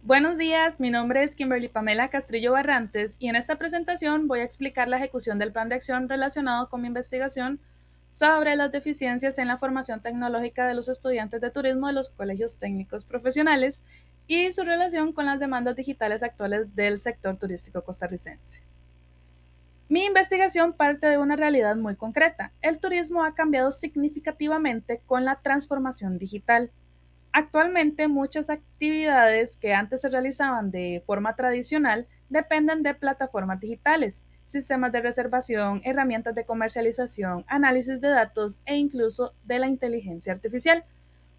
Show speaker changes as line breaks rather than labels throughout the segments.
Buenos días, mi nombre es Kimberly Pamela Castrillo Barrantes y en esta presentación voy a explicar la ejecución del plan de acción relacionado con mi investigación sobre las deficiencias en la formación tecnológica de los estudiantes de turismo de los colegios técnicos profesionales y su relación con las demandas digitales actuales del sector turístico costarricense. Mi investigación parte de una realidad muy concreta. El turismo ha cambiado significativamente con la transformación digital. Actualmente muchas actividades que antes se realizaban de forma tradicional dependen de plataformas digitales, sistemas de reservación, herramientas de comercialización, análisis de datos e incluso de la inteligencia artificial.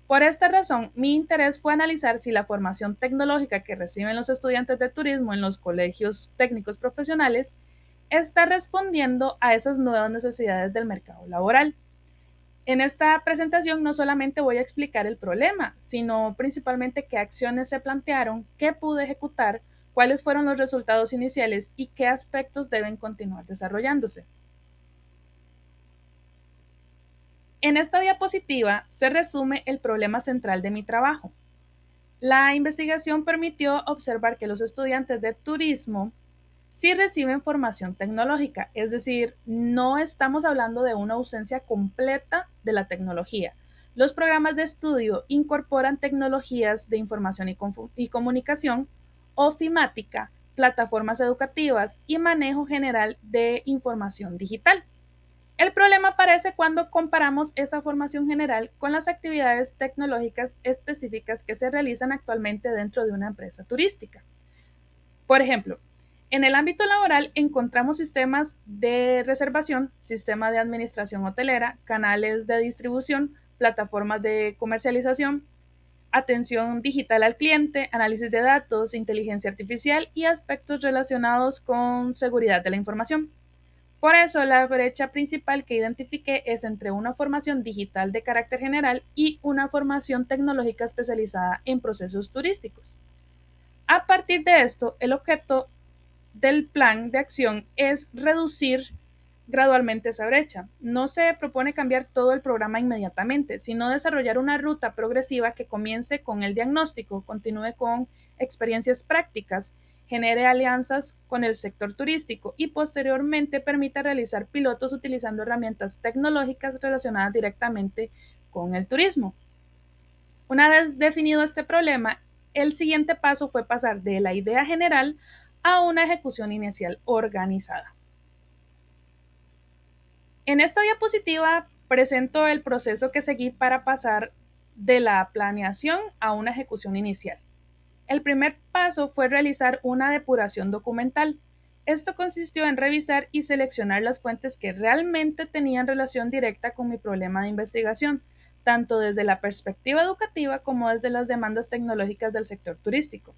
Por esta razón, mi interés fue analizar si la formación tecnológica que reciben los estudiantes de turismo en los colegios técnicos profesionales está respondiendo a esas nuevas necesidades del mercado laboral. En esta presentación no solamente voy a explicar el problema, sino principalmente qué acciones se plantearon, qué pude ejecutar, cuáles fueron los resultados iniciales y qué aspectos deben continuar desarrollándose. En esta diapositiva se resume el problema central de mi trabajo. La investigación permitió observar que los estudiantes de turismo sí reciben formación tecnológica, es decir, no estamos hablando de una ausencia completa de la tecnología. Los programas de estudio incorporan tecnologías de información y comunicación, ofimática, plataformas educativas y manejo general de información digital. El problema aparece cuando comparamos esa formación general con las actividades tecnológicas específicas que se realizan actualmente dentro de una empresa turística. Por ejemplo, en el ámbito laboral encontramos sistemas de reservación, sistema de administración hotelera, canales de distribución, plataformas de comercialización, atención digital al cliente, análisis de datos, inteligencia artificial y aspectos relacionados con seguridad de la información. Por eso, la brecha principal que identifiqué es entre una formación digital de carácter general y una formación tecnológica especializada en procesos turísticos. A partir de esto, el objeto del plan de acción es reducir gradualmente esa brecha. No se propone cambiar todo el programa inmediatamente, sino desarrollar una ruta progresiva que comience con el diagnóstico, continúe con experiencias prácticas, genere alianzas con el sector turístico y posteriormente permita realizar pilotos utilizando herramientas tecnológicas relacionadas directamente con el turismo. Una vez definido este problema, el siguiente paso fue pasar de la idea general a una ejecución inicial organizada. En esta diapositiva presento el proceso que seguí para pasar de la planeación a una ejecución inicial. El primer paso fue realizar una depuración documental. Esto consistió en revisar y seleccionar las fuentes que realmente tenían relación directa con mi problema de investigación, tanto desde la perspectiva educativa como desde las demandas tecnológicas del sector turístico.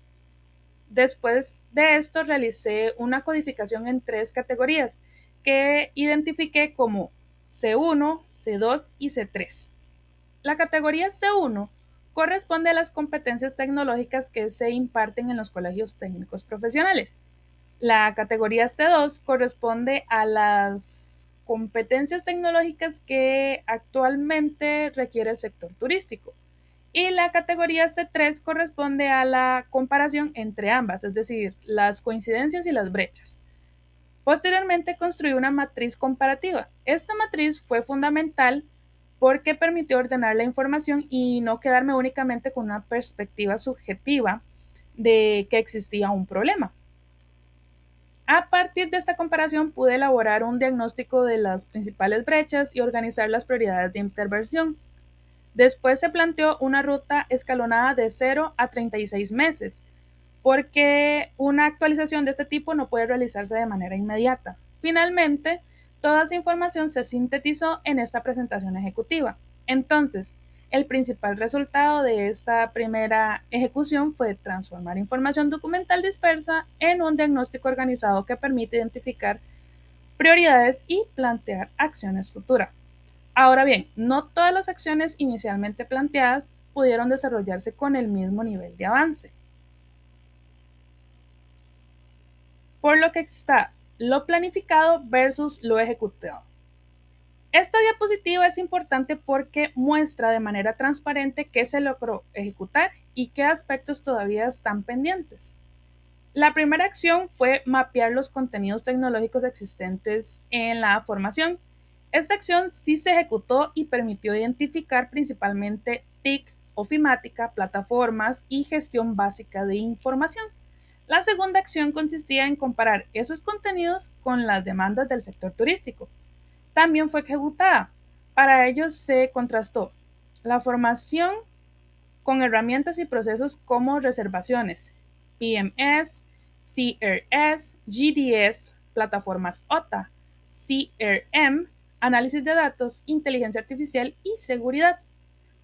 Después de esto realicé una codificación en tres categorías que identifiqué como C1, C2 y C3. La categoría C1 corresponde a las competencias tecnológicas que se imparten en los colegios técnicos profesionales. La categoría C2 corresponde a las competencias tecnológicas que actualmente requiere el sector turístico. Y la categoría C3 corresponde a la comparación entre ambas, es decir, las coincidencias y las brechas. Posteriormente construí una matriz comparativa. Esta matriz fue fundamental porque permitió ordenar la información y no quedarme únicamente con una perspectiva subjetiva de que existía un problema. A partir de esta comparación pude elaborar un diagnóstico de las principales brechas y organizar las prioridades de intervención. Después se planteó una ruta escalonada de 0 a 36 meses, porque una actualización de este tipo no puede realizarse de manera inmediata. Finalmente, toda esa información se sintetizó en esta presentación ejecutiva. Entonces, el principal resultado de esta primera ejecución fue transformar información documental dispersa en un diagnóstico organizado que permite identificar prioridades y plantear acciones futuras. Ahora bien, no todas las acciones inicialmente planteadas pudieron desarrollarse con el mismo nivel de avance. Por lo que está lo planificado versus lo ejecutado. Esta diapositiva es importante porque muestra de manera transparente qué se logró ejecutar y qué aspectos todavía están pendientes. La primera acción fue mapear los contenidos tecnológicos existentes en la formación. Esta acción sí se ejecutó y permitió identificar principalmente TIC, ofimática, plataformas y gestión básica de información. La segunda acción consistía en comparar esos contenidos con las demandas del sector turístico. También fue ejecutada. Para ello se contrastó la formación con herramientas y procesos como reservaciones, PMS, CRS, GDS, plataformas OTA, CRM, análisis de datos, inteligencia artificial y seguridad.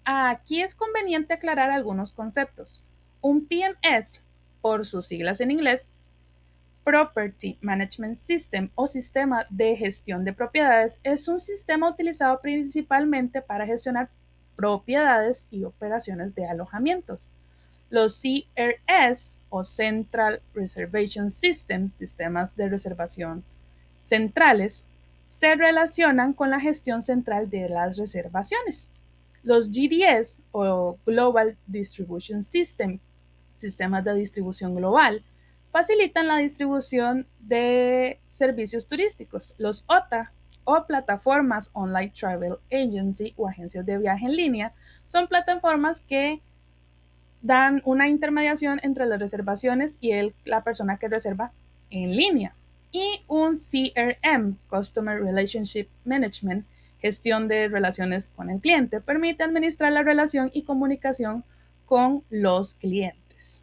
Aquí es conveniente aclarar algunos conceptos. Un PMS, por sus siglas en inglés, Property Management System o sistema de gestión de propiedades, es un sistema utilizado principalmente para gestionar propiedades y operaciones de alojamientos. Los CRS o Central Reservation System, sistemas de reservación centrales, se relacionan con la gestión central de las reservaciones. Los GDS o Global Distribution System, sistemas de distribución global, facilitan la distribución de servicios turísticos. Los OTA o plataformas Online Travel Agency o agencias de viaje en línea son plataformas que dan una intermediación entre las reservaciones y la persona que reserva en línea. Y un CRM, Customer Relationship Management, gestión de relaciones con el cliente, permite administrar la relación y comunicación con los clientes.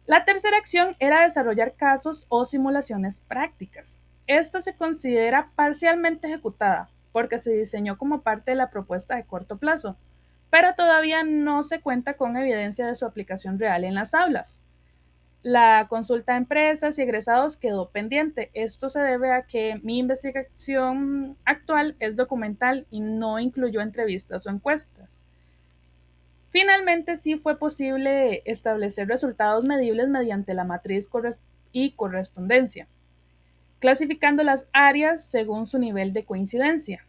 La tercera acción era desarrollar casos o simulaciones prácticas. Esta se considera parcialmente ejecutada porque se diseñó como parte de la propuesta de corto plazo, pero todavía no se cuenta con evidencia de su aplicación real en las aulas. La consulta a empresas y egresados quedó pendiente. Esto se debe a que mi investigación actual es documental y no incluyó entrevistas o encuestas. Finalmente, sí fue posible establecer resultados medibles mediante la matriz y correspondencia, clasificando las áreas según su nivel de coincidencia.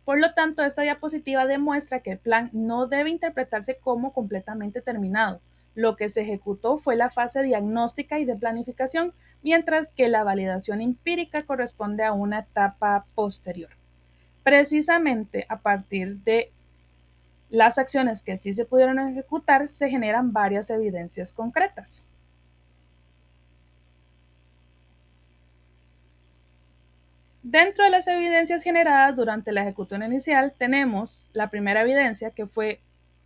Por lo tanto, esta diapositiva demuestra que el plan no debe interpretarse como completamente terminado. Lo que se ejecutó fue la fase diagnóstica y de planificación, mientras que la validación empírica corresponde a una etapa posterior. Precisamente a partir de las acciones que sí se pudieron ejecutar, se generan varias evidencias concretas. Dentro de las evidencias generadas durante la ejecución inicial, tenemos la primera evidencia, que fue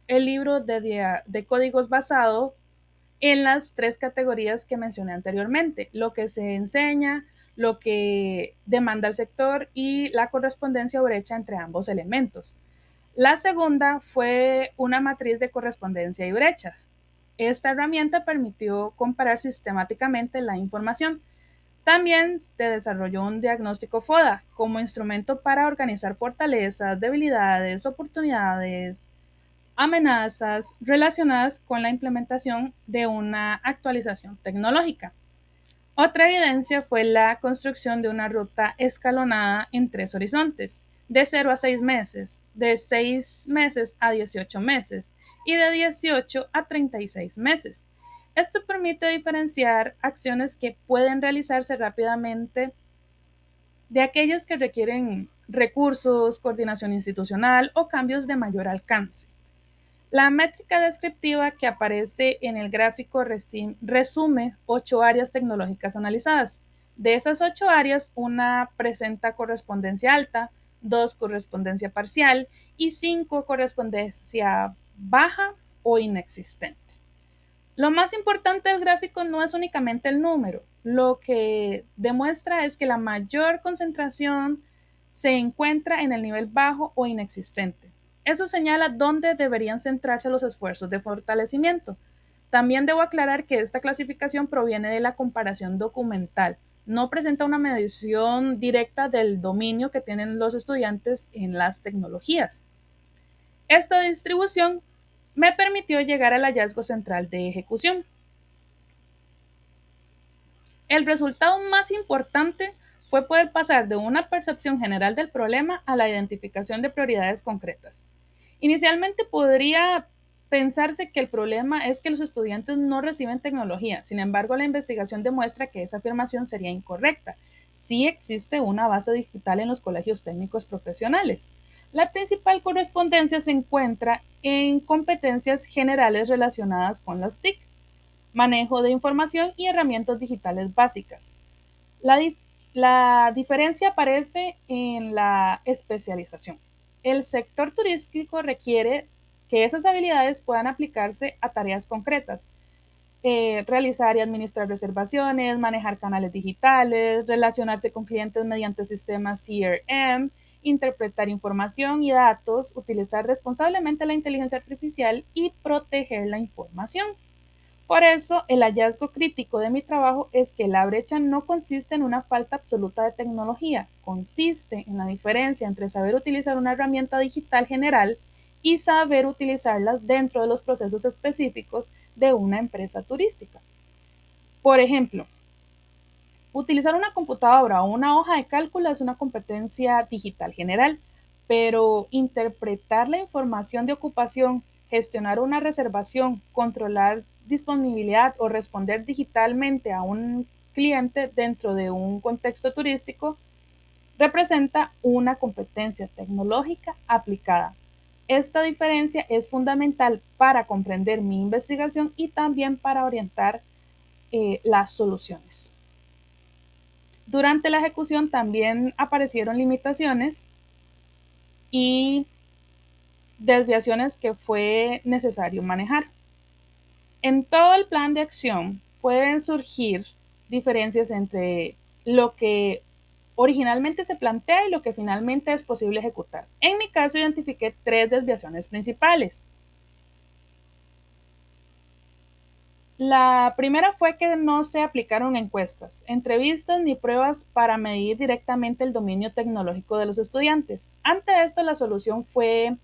el libro de códigos basado en las tres categorías que mencioné anteriormente: lo que se enseña, lo que demanda el sector y la correspondencia o brecha entre ambos elementos. La segunda fue una matriz de correspondencia y brecha. Esta herramienta permitió comparar sistemáticamente la información. También se desarrolló un diagnóstico FODA como instrumento para organizar fortalezas, debilidades, oportunidades, amenazas relacionadas con la implementación de una actualización tecnológica. Otra evidencia fue la construcción de una ruta escalonada en 3 horizontes: de 0 a 6 meses, de 6 meses a 18 meses y de 18 a 36 meses. Esto permite diferenciar acciones que pueden realizarse rápidamente de aquellas que requieren recursos, coordinación institucional o cambios de mayor alcance. La métrica descriptiva que aparece en el gráfico resume 8 áreas tecnológicas analizadas. De esas 8 áreas, una presenta correspondencia alta, 2 correspondencia parcial y 5 correspondencia baja o inexistente. Lo más importante del gráfico no es únicamente el número. Lo que demuestra es que la mayor concentración se encuentra en el nivel bajo o inexistente. Eso señala dónde deberían centrarse los esfuerzos de fortalecimiento. También debo aclarar que esta clasificación proviene de la comparación documental. No presenta una medición directa del dominio que tienen los estudiantes en las tecnologías. Esta distribución me permitió llegar al hallazgo central de ejecución. El resultado más importante fue poder pasar de una percepción general del problema a la identificación de prioridades concretas. Inicialmente podría pensarse que el problema es que los estudiantes no reciben tecnología. Sin embargo, la investigación demuestra que esa afirmación sería incorrecta. Sí existe una base digital en los colegios técnicos profesionales. La principal correspondencia se encuentra en competencias generales relacionadas con las TIC, manejo de información y herramientas digitales básicas. La, dif la diferencia aparece en la especialización. El sector turístico requiere que esas habilidades puedan aplicarse a tareas concretas, realizar y administrar reservaciones, manejar canales digitales, relacionarse con clientes mediante sistemas CRM, interpretar información y datos, utilizar responsablemente la inteligencia artificial y proteger la información. Por eso, el hallazgo crítico de mi trabajo es que la brecha no consiste en una falta absoluta de tecnología, consiste en la diferencia entre saber utilizar una herramienta digital general y saber utilizarlas dentro de los procesos específicos de una empresa turística. Por ejemplo, utilizar una computadora o una hoja de cálculo es una competencia digital general, pero interpretar la información de ocupación, gestionar una reservación, controlar disponibilidad o responder digitalmente a un cliente dentro de un contexto turístico representa una competencia tecnológica aplicada. Esta diferencia es fundamental para comprender mi investigación y también para orientar las soluciones. Durante la ejecución también aparecieron limitaciones y desviaciones que fue necesario manejar. En todo el plan de acción pueden surgir diferencias entre lo que originalmente se plantea y lo que finalmente es posible ejecutar. En mi caso identifiqué 3 desviaciones principales. La primera fue que no se aplicaron encuestas, entrevistas ni pruebas para medir directamente el dominio tecnológico de los estudiantes. Ante esto, la solución fue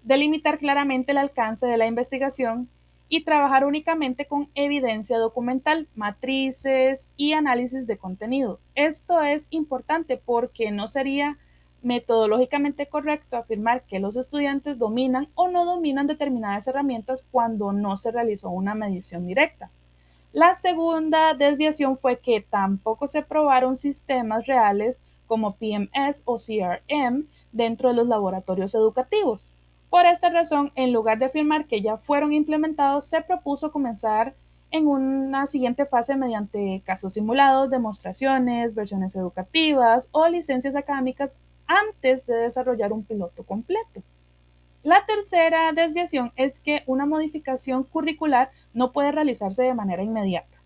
delimitar claramente el alcance de la investigación y trabajar únicamente con evidencia documental, matrices y análisis de contenido. Esto es importante porque no sería metodológicamente correcto afirmar que los estudiantes dominan o no dominan determinadas herramientas cuando no se realizó una medición directa. La segunda desviación fue que tampoco se probaron sistemas reales como PMS o CRM dentro de los laboratorios educativos. Por esta razón, en lugar de afirmar que ya fueron implementados, se propuso comenzar en una siguiente fase mediante casos simulados, demostraciones, versiones educativas o licencias académicas antes de desarrollar un piloto completo. La tercera desviación es que una modificación curricular no puede realizarse de manera inmediata.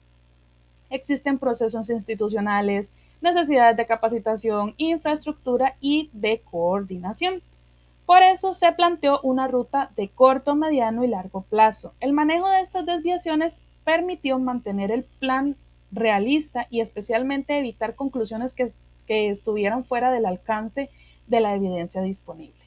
Existen procesos institucionales, necesidades de capacitación, infraestructura y de coordinación. Por eso se planteó una ruta de corto, mediano y largo plazo. El manejo de estas desviaciones permitió mantener el plan realista y especialmente evitar conclusiones que estuvieran fuera del alcance de la evidencia disponible.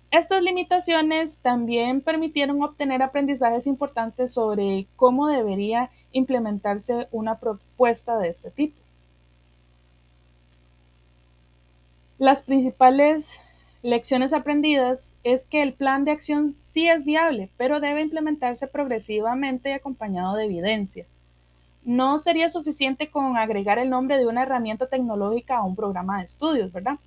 Estas limitaciones también permitieron obtener aprendizajes importantes sobre cómo debería implementarse una propuesta de este tipo. Las principales lecciones aprendidas es que el plan de acción sí es viable, pero debe implementarse progresivamente y acompañado de evidencia. No sería suficiente con agregar el nombre de una herramienta tecnológica a un programa de estudios, ¿verdad?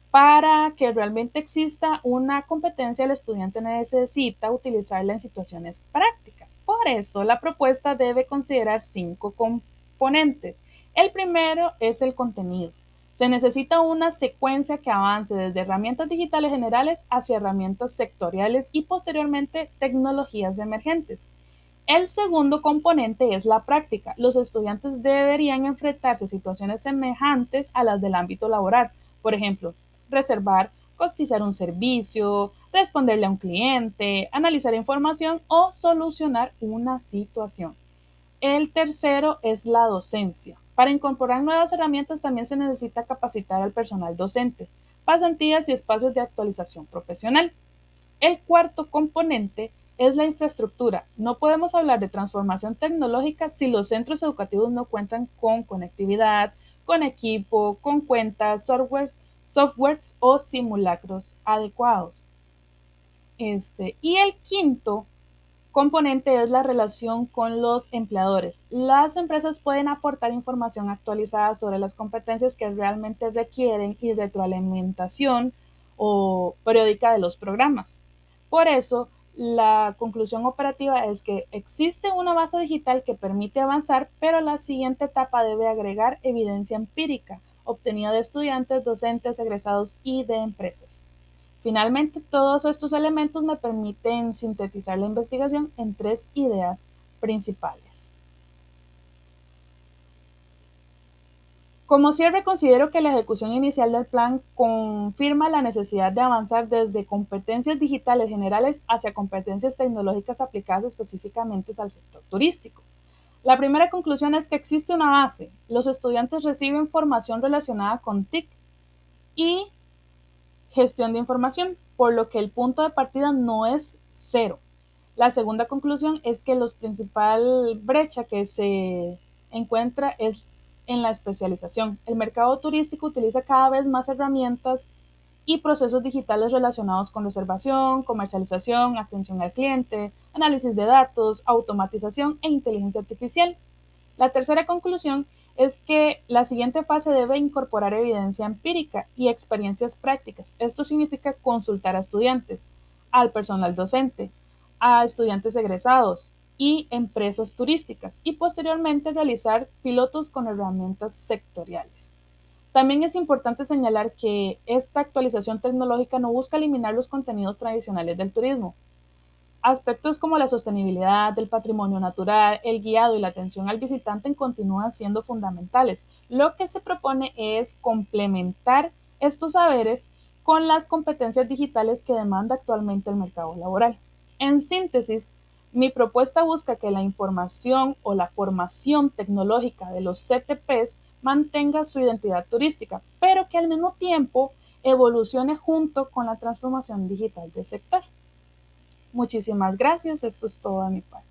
Para que realmente exista una competencia, el estudiante necesita utilizarla en situaciones prácticas. Por eso, la propuesta debe considerar 5 componentes. El primero es el contenido. Se necesita una secuencia que avance desde herramientas digitales generales hacia herramientas sectoriales y posteriormente tecnologías emergentes. El segundo componente es la práctica. Los estudiantes deberían enfrentarse a situaciones semejantes a las del ámbito laboral. Por ejemplo, reservar, cotizar un servicio, responderle a un cliente, analizar información o solucionar una situación. El tercero es la docencia. Para incorporar nuevas herramientas también se necesita capacitar al personal docente, pasantías y espacios de actualización profesional. El cuarto componente es la infraestructura. No podemos hablar de transformación tecnológica si los centros educativos no cuentan con conectividad, con equipo, con cuentas, softwares o simulacros adecuados. Y el quinto componente es la relación con los empleadores. Las empresas pueden aportar información actualizada sobre las competencias que realmente requieren y retroalimentación o periódica de los programas. Por eso, la conclusión operativa es que existe una base digital que permite avanzar, pero la siguiente etapa debe agregar evidencia empírica obtenida de estudiantes, docentes, egresados y de empresas. Finalmente, todos estos elementos me permiten sintetizar la investigación en tres ideas principales. Como cierre, considero que la ejecución inicial del plan confirma la necesidad de avanzar desde competencias digitales generales hacia competencias tecnológicas aplicadas específicamente al sector turístico. La primera conclusión es que existe una base. Los estudiantes reciben formación relacionada con TIC y gestión de información, por lo que el punto de partida no es cero. La segunda conclusión es que la principal brecha que se encuentra es en la especialización. El mercado turístico utiliza cada vez más herramientas y procesos digitales relacionados con reservación, comercialización, atención al cliente, análisis de datos, automatización e inteligencia artificial. La tercera conclusión es que la siguiente fase debe incorporar evidencia empírica y experiencias prácticas. Esto significa consultar a estudiantes, al personal docente, a estudiantes egresados y empresas turísticas y posteriormente realizar pilotos con herramientas sectoriales. También es importante señalar que esta actualización tecnológica no busca eliminar los contenidos tradicionales del turismo. Aspectos como la sostenibilidad del patrimonio natural, el guiado y la atención al visitante continúan siendo fundamentales. Lo que se propone es complementar estos saberes con las competencias digitales que demanda actualmente el mercado laboral. En síntesis, mi propuesta busca que la información o la formación tecnológica de los CTPs mantenga su identidad turística, pero que al mismo tiempo evolucione junto con la transformación digital del sector. Muchísimas gracias, esto es todo de mi parte.